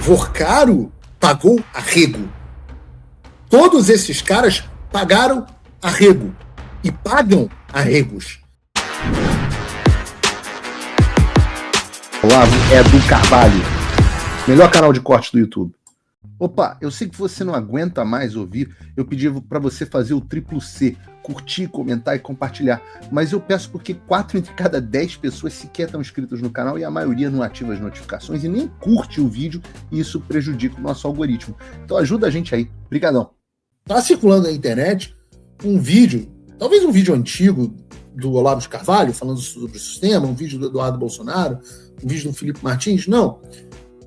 Vorcaro pagou arrego. Todos esses caras pagaram arrego e pagam arregos. Olavo é do Carvalho, melhor canal de corte do YouTube. Opa, eu sei que você não aguenta mais ouvir, eu pedi para você fazer o triplo C, curtir, comentar e compartilhar, mas eu peço porque 4 entre cada 10 pessoas sequer estão inscritas no canal e a maioria não ativa as notificações e nem curte o vídeo e isso prejudica o nosso algoritmo. Então ajuda a gente aí, brigadão. Tá circulando na internet um vídeo, talvez um vídeo antigo do Olavo de Carvalho, falando sobre o sistema, um vídeo do Eduardo Bolsonaro, um vídeo do Felipe Martins. Não,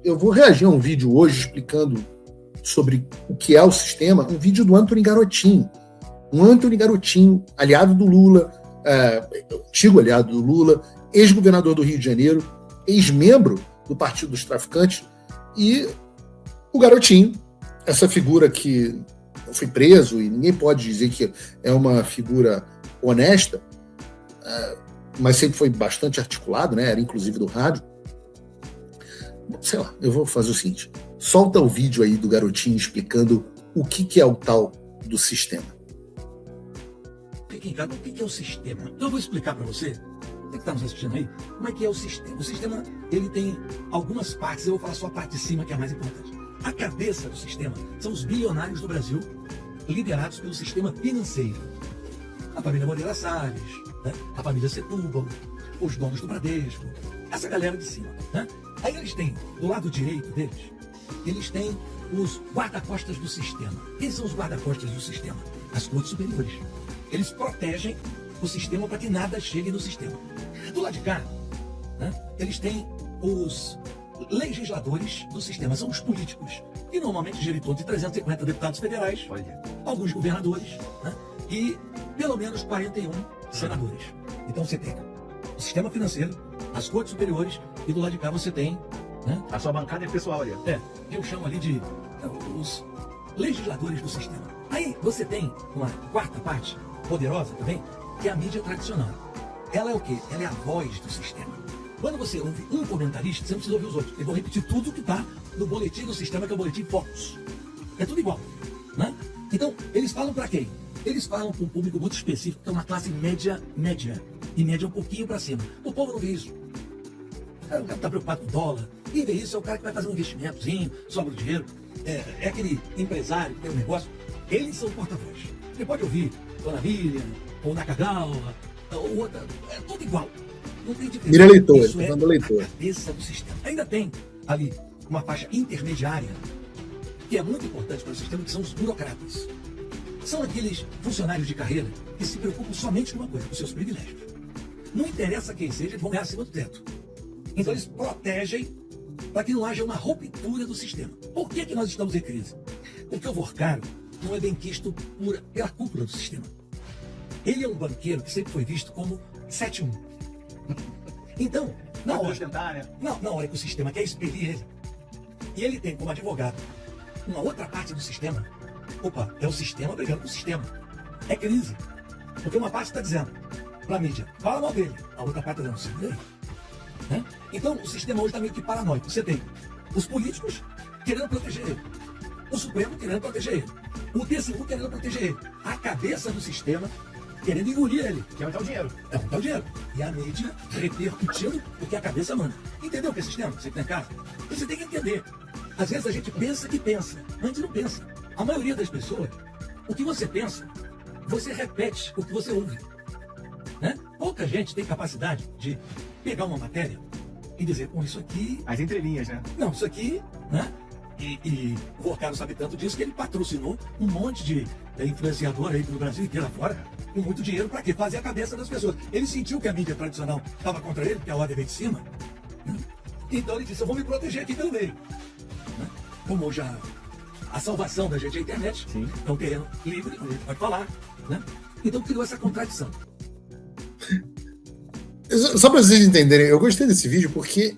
eu vou reagir a um vídeo hoje explicando sobre o que é o sistema, um vídeo do Antony Garotinho. Um Antony Garotinho, aliado do Lula, antigo aliado do Lula, ex-governador do Rio de Janeiro, ex-membro do Partido dos Traficantes, e o Garotinho, essa figura que foi preso e ninguém pode dizer que é uma figura honesta, mas sempre foi bastante articulado, né? Era inclusive do rádio. Sei lá, eu vou fazer o seguinte, solta o vídeo aí do Garotinho explicando o que é o tal do sistema. Fique em casa, o que é o sistema? Eu vou explicar para você que está nos assistindo aí, como é que é o sistema. O sistema, ele tem algumas partes, eu vou falar só a parte de cima, que é a mais importante. A cabeça do sistema são os bilionários do Brasil, liderados pelo sistema financeiro. A família Moreira Salles, né? A família Setúbal, os donos do Bradesco, essa galera de cima. Né? Aí eles têm, do lado direito deles, eles têm os guarda-costas do sistema. Quem são os guarda-costas do sistema? As cortes superiores. Eles protegem o sistema para que nada chegue no sistema. Do lado de cá, né, eles têm os legisladores do sistema, são os políticos, que normalmente giram em torno de 350 deputados federais, alguns governadores, né, e pelo menos 41 senadores. Então você tem o sistema financeiro, as cortes superiores, e do lado de cá você tem, né, a sua bancada é pessoal ali. Que eu chamo ali de os legisladores do sistema. Aí você tem uma quarta parte, poderosa também, que é a mídia tradicional. Ela é o quê? Ela é a voz do sistema. Quando você ouve um comentarista, você não precisa ouvir os outros. Eles vão repetir tudo que está no boletim do sistema, que é o boletim Focus. É tudo igual. Né? Então, eles falam para quem? Eles falam para um público muito específico, que é uma classe média. E média um pouquinho para cima. O povo não vê isso. O cara está preocupado com o dólar. Quem vê isso é o cara que vai fazer um investimentozinho, sobra o dinheiro. É aquele empresário que tem um negócio. Eles são porta-voz. Você pode ouvir Dona Miriam, ou Nakagawa, ou outra. É tudo igual. Não tem diferença. Mira leitor, isso é a cabeça do sistema. Ainda tem ali uma faixa intermediária, que é muito importante para o sistema, que são os burocratas. São aqueles funcionários de carreira que se preocupam somente com uma coisa, com seus privilégios. Não interessa quem seja, eles vão ganhar acima do teto. Então eles protegem para que não haja uma ruptura do sistema. Por que nós estamos em crise? Porque o Vorcaro não é bem quisto pela cúpula do sistema. Ele é um banqueiro que sempre foi visto como 7-1. Então, na hora que o sistema quer expelir ele, e ele tem como advogado uma outra parte do sistema, é o sistema brigando com o sistema. É crise. Porque uma parte está dizendo para a mídia, fala mal dele. A outra parte está dizendo, segura aí. Né? Então, o sistema hoje está meio que paranoico. Você tem os políticos querendo proteger ele. O Supremo querendo proteger ele. O TCU querendo proteger ele. A cabeça do sistema querendo engolir ele. Que é onde está o dinheiro. É onde está o dinheiro. E a mídia repercutindo o que a cabeça manda. Entendeu o que é sistema? Você que está em casa? Você tem que entender. Às vezes a gente pensa que pensa. Antes não pensa. A maioria das pessoas, o que você pensa, você repete o que você ouve. Né? Pouca gente tem capacidade de pegar uma matéria e dizer, isso aqui... As entrelinhas, né? Não, isso aqui, né? E o Vorcaro sabe tanto disso que ele patrocinou um monte de influenciador aí pelo Brasil inteiro afora, com muito dinheiro, para quê? Fazer a cabeça das pessoas. Ele sentiu que a mídia tradicional estava contra ele, porque a ordem veio de cima, né? Então ele disse, eu vou me proteger aqui pelo meio. Né? Como já a salvação da gente é a internet, sim, é um terreno livre, onde a gente pode falar, né? Então criou essa contradição. Só para vocês entenderem, eu gostei desse vídeo porque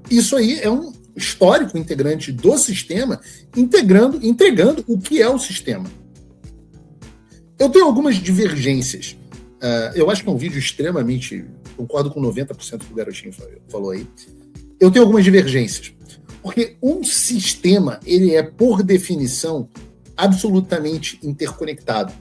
isso aí é um histórico integrante do sistema, entregando o que é o sistema. Eu tenho algumas divergências. Eu acho que é um vídeo extremamente... Concordo com 90% do que o Garotinho falou aí. eu tenho algumas divergências. Porque um sistema, ele é, por definição, absolutamente interconectado.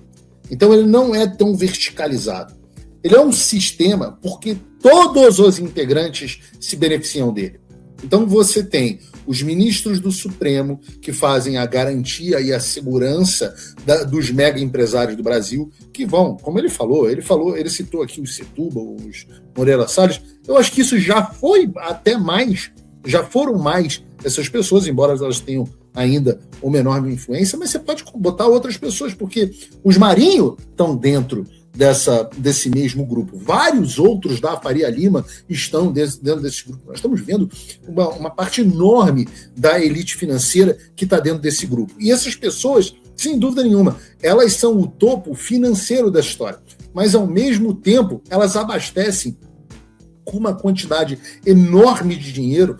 Então, ele não é tão verticalizado. Ele é um sistema porque todos os integrantes se beneficiam dele. Então, você tem os ministros do Supremo, que fazem a garantia e a segurança dos mega empresários do Brasil, que vão, como ele citou aqui os Setúbal, os Moreira Salles. Eu acho que isso já foi até mais, já foram mais essas pessoas, embora elas tenham ainda uma enorme influência, mas você pode botar outras pessoas, porque os Marinho estão dentro desse mesmo grupo. Vários outros da Faria Lima estão dentro desse grupo. Nós estamos vendo uma parte enorme da elite financeira que está dentro desse grupo. E essas pessoas, sem dúvida nenhuma, elas são o topo financeiro da história. Mas, ao mesmo tempo, elas abastecem com uma quantidade enorme de dinheiro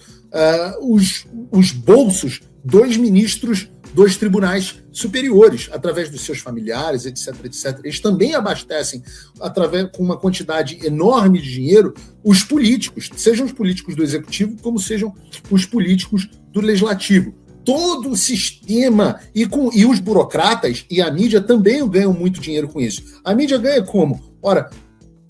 os bolsos dos ministros dos tribunais superiores, através dos seus familiares, etc, etc. Eles também abastecem, com uma quantidade enorme de dinheiro, os políticos, sejam os políticos do executivo, como sejam os políticos do legislativo. Todo o sistema, e os burocratas e a mídia também ganham muito dinheiro com isso. A mídia ganha como? Ora,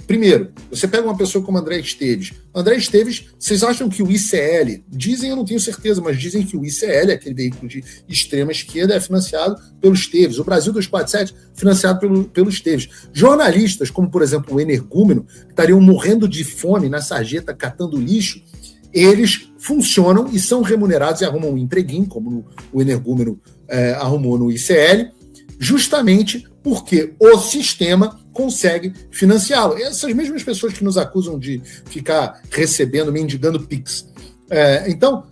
primeiro, você pega uma pessoa como André Esteves. André Esteves, vocês acham que o ICL, dizem, eu não tenho certeza, mas dizem que o ICL, aquele veículo de extrema esquerda, é financiado pelo Esteves. O Brasil 247, financiado pelo Esteves. Jornalistas, como por exemplo o energúmeno, que estariam morrendo de fome na sarjeta catando lixo, eles funcionam e são remunerados e arrumam um empreguinho, como o energúmeno arrumou no ICL, justamente porque o sistema consegue financiá-lo. Essas mesmas pessoas que nos acusam de ficar recebendo, mendigando Pix. Então,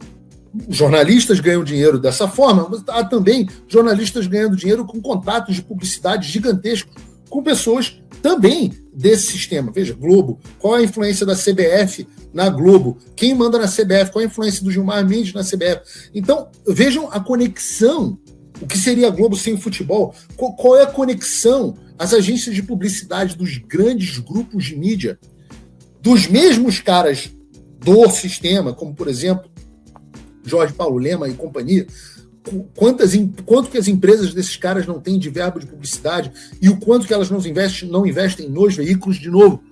jornalistas ganham dinheiro dessa forma, mas há também jornalistas ganhando dinheiro com contratos de publicidade gigantescos, com pessoas também desse sistema. Veja, Globo, qual a influência da CBF na Globo? Quem manda na CBF? Qual a influência do Gilmar Mendes na CBF? Então, vejam a conexão. O que seria a Globo sem o futebol? Qual é a conexão? As agências de publicidade dos grandes grupos de mídia, dos mesmos caras do sistema, como, por exemplo, Jorge Paulo Lema e companhia, quanto que as empresas desses caras não têm de verbo de publicidade e o quanto que elas não investem nos veículos, de novo,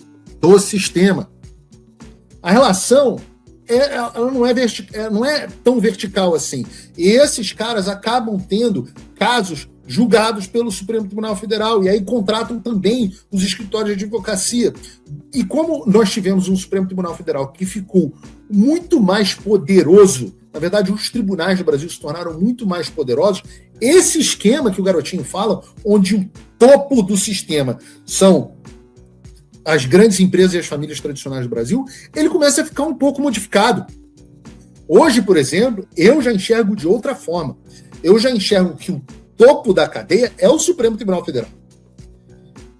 do sistema. A relação ela não é tão vertical assim. E esses caras acabam tendo casos julgados pelo Supremo Tribunal Federal e aí contratam também os escritórios de advocacia. E como nós tivemos um Supremo Tribunal Federal que ficou muito mais poderoso, na verdade os tribunais do Brasil se tornaram muito mais poderosos, esse esquema que o Garotinho fala, onde o topo do sistema são as grandes empresas e as famílias tradicionais do Brasil, ele começa a ficar um pouco modificado. Hoje, por exemplo, eu já enxergo de outra forma. Eu já enxergo que o topo da cadeia é o Supremo Tribunal Federal.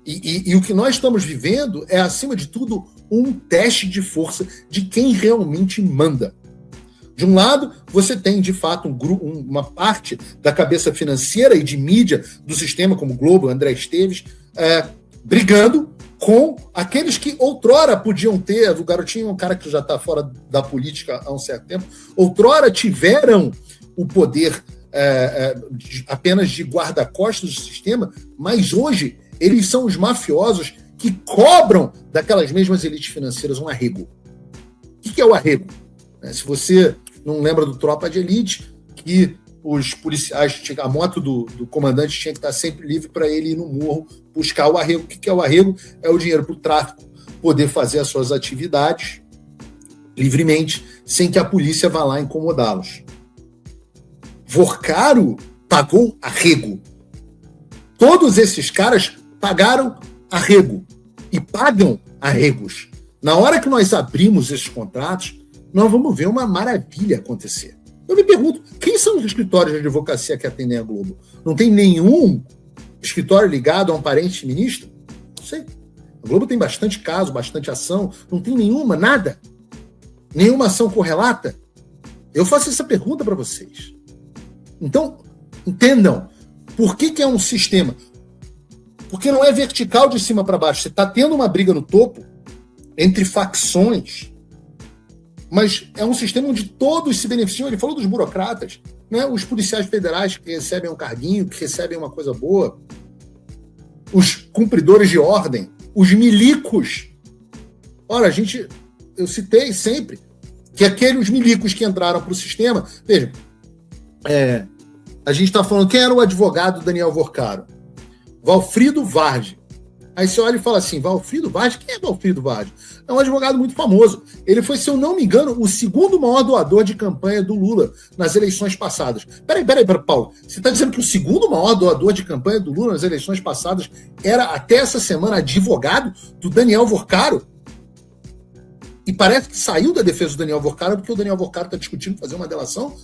E o que nós estamos vivendo é, acima de tudo, um teste de força de quem realmente manda. De um lado, você tem, de fato, uma parte da cabeça financeira e de mídia do sistema, como o Globo, André Esteves, brigando com aqueles que outrora podiam ter. O Garotinho é um cara que já está fora da política há um certo tempo, outrora tiveram o poder apenas de guarda-costas do sistema, mas hoje eles são os mafiosos que cobram daquelas mesmas elites financeiras um arrego. O que é o arrego? Se você não lembra do Tropa de Elite, que os policiais, a moto do comandante tinha que estar sempre livre para ele ir no morro buscar o arrego. O que é o arrego? É o dinheiro para o tráfico poder fazer as suas atividades livremente, sem que a polícia vá lá incomodá-los. Vorcaro pagou arrego. Todos esses caras pagaram arrego e pagam arregos. Na hora que nós abrimos esses contratos, nós vamos ver uma maravilha acontecer. Eu me pergunto, quem são os escritórios de advocacia que atendem a Globo? Não tem nenhum escritório ligado a um parente ministro? Não sei. A Globo tem bastante caso, bastante ação. Não tem nenhuma, nada. Nenhuma ação correlata? Eu faço essa pergunta para vocês. Então, entendam. Por que é um sistema? Porque não é vertical de cima para baixo. Você está tendo uma briga no topo entre facções mas é um sistema onde todos se beneficiam. Ele falou dos burocratas, né? Os policiais federais que recebem um carguinho, que recebem uma coisa boa, os cumpridores de ordem, os milicos. Ora, eu citei sempre que aqueles milicos que entraram para o sistema, veja, a gente está falando, quem era o advogado Daniel Vorcaro? Valfrido Vardi. Aí você olha e fala assim, Valfrido Vardi? Quem é Valfrido Vardi? É um advogado muito famoso. Ele foi, se eu não me engano, o segundo maior doador de campanha do Lula nas eleições passadas. Peraí, Paulo. Você está dizendo que o segundo maior doador de campanha do Lula nas eleições passadas era, até essa semana, advogado do Daniel Vorcaro? E parece que saiu da defesa do Daniel Vorcaro porque o Daniel Vorcaro está discutindo fazer uma delação?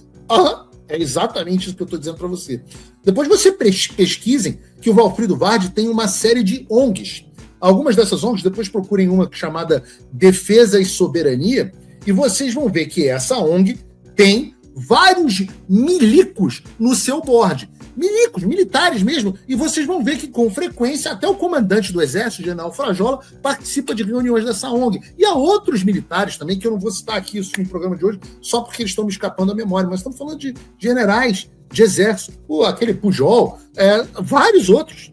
É exatamente isso que eu estou dizendo para você. Depois você pesquisem que o Valfrido Vardi tem uma série de ONGs. Algumas dessas ONGs, depois procurem uma chamada Defesa e Soberania, e vocês vão ver que essa ONG tem vários milicos no seu board. Milicos, militares mesmo, e vocês vão ver que com frequência até o comandante do Exército, General Frajola, participa de reuniões dessa ONG. E há outros militares também, que eu não vou citar aqui isso no programa de hoje, só porque eles estão me escapando da memória, mas estamos falando de generais de Exército, aquele Pujol, vários outros.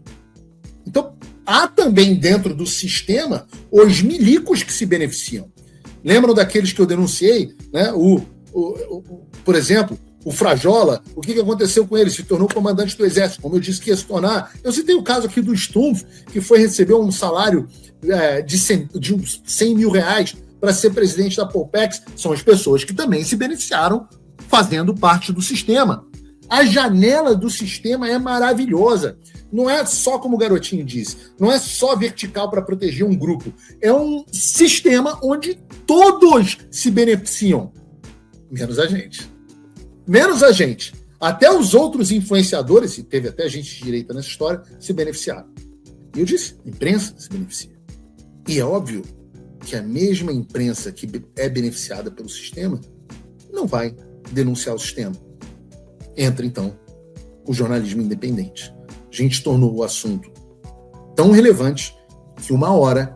Então, há também dentro do sistema os milicos que se beneficiam. Lembram daqueles que eu denunciei, né? Por exemplo, o Frajola, o que aconteceu com ele? Se tornou comandante do Exército, como eu disse que ia se tornar. Eu citei o caso aqui do Stumpf, que foi receber um salário de uns 100 mil reais para ser presidente da Polpex. São as pessoas que também se beneficiaram fazendo parte do sistema. A janela do sistema é maravilhosa. Não é só, como o Garotinho disse, não é só vertical para proteger um grupo. É um sistema onde todos se beneficiam, menos a gente. Menos a gente. Até os outros influenciadores, e teve até gente de direita nessa história, se beneficiaram. E eu disse, a imprensa se beneficia. E é óbvio que a mesma imprensa que é beneficiada pelo sistema não vai denunciar o sistema. Entra, então, o jornalismo independente. A gente tornou o assunto tão relevante que uma hora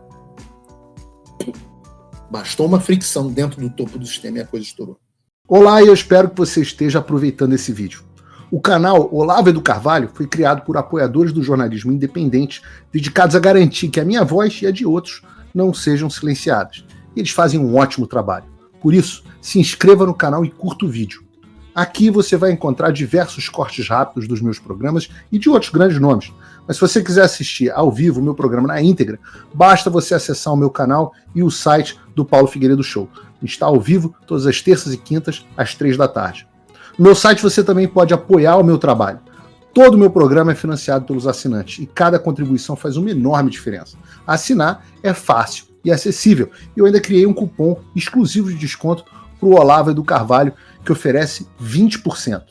bastou uma fricção dentro do topo do sistema e a coisa estourou. Olá, e eu espero que você esteja aproveitando esse vídeo. O canal Olavo do Carvalho foi criado por apoiadores do jornalismo independente dedicados a garantir que a minha voz e a de outros não sejam silenciadas. E eles fazem um ótimo trabalho. Por isso, se inscreva no canal e curta o vídeo. Aqui você vai encontrar diversos cortes rápidos dos meus programas e de outros grandes nomes. Mas se você quiser assistir ao vivo o meu programa na íntegra, basta você acessar o meu canal e o site do Paulo Figueiredo Show. Está ao vivo todas as terças e quintas, às 3 da tarde. No meu site você também pode apoiar o meu trabalho. Todo o meu programa é financiado pelos assinantes e cada contribuição faz uma enorme diferença. Assinar é fácil e acessível. E eu ainda criei um cupom exclusivo de desconto para o Olavo do Carvalho, que oferece 20%.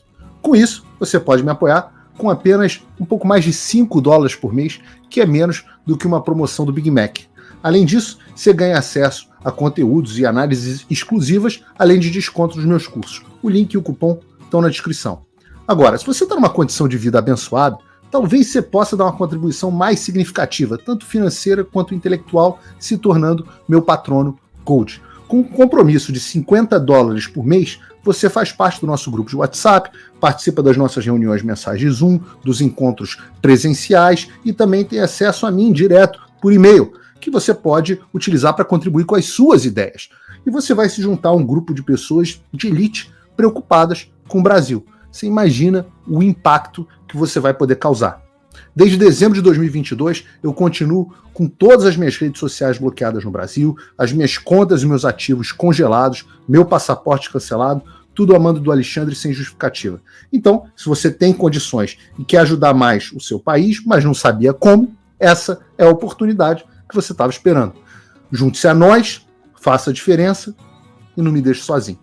Com isso, você pode me apoiar com apenas um pouco mais de $5 por mês, que é menos do que uma promoção do Big Mac. Além disso, você ganha acesso a conteúdos e análises exclusivas, além de desconto nos meus cursos. O link e o cupom estão na descrição. Agora, se você está numa condição de vida abençoada, talvez você possa dar uma contribuição mais significativa, tanto financeira quanto intelectual, se tornando meu patrono Gold. Com um compromisso de $50 por mês, você faz parte do nosso grupo de WhatsApp, participa das nossas reuniões mensais de Zoom, dos encontros presenciais e também tem acesso a mim direto por e-mail, que você pode utilizar para contribuir com as suas ideias. E você vai se juntar a um grupo de pessoas de elite preocupadas com o Brasil. Você imagina o impacto que você vai poder causar. Desde dezembro de 2022, eu continuo com todas as minhas redes sociais bloqueadas no Brasil, as minhas contas e meus ativos congelados, meu passaporte cancelado, tudo a mando do Alexandre sem justificativa. Então, se você tem condições e quer ajudar mais o seu país, mas não sabia como, essa é a oportunidade que você estava esperando. Junte-se a nós, faça a diferença e não me deixe sozinho.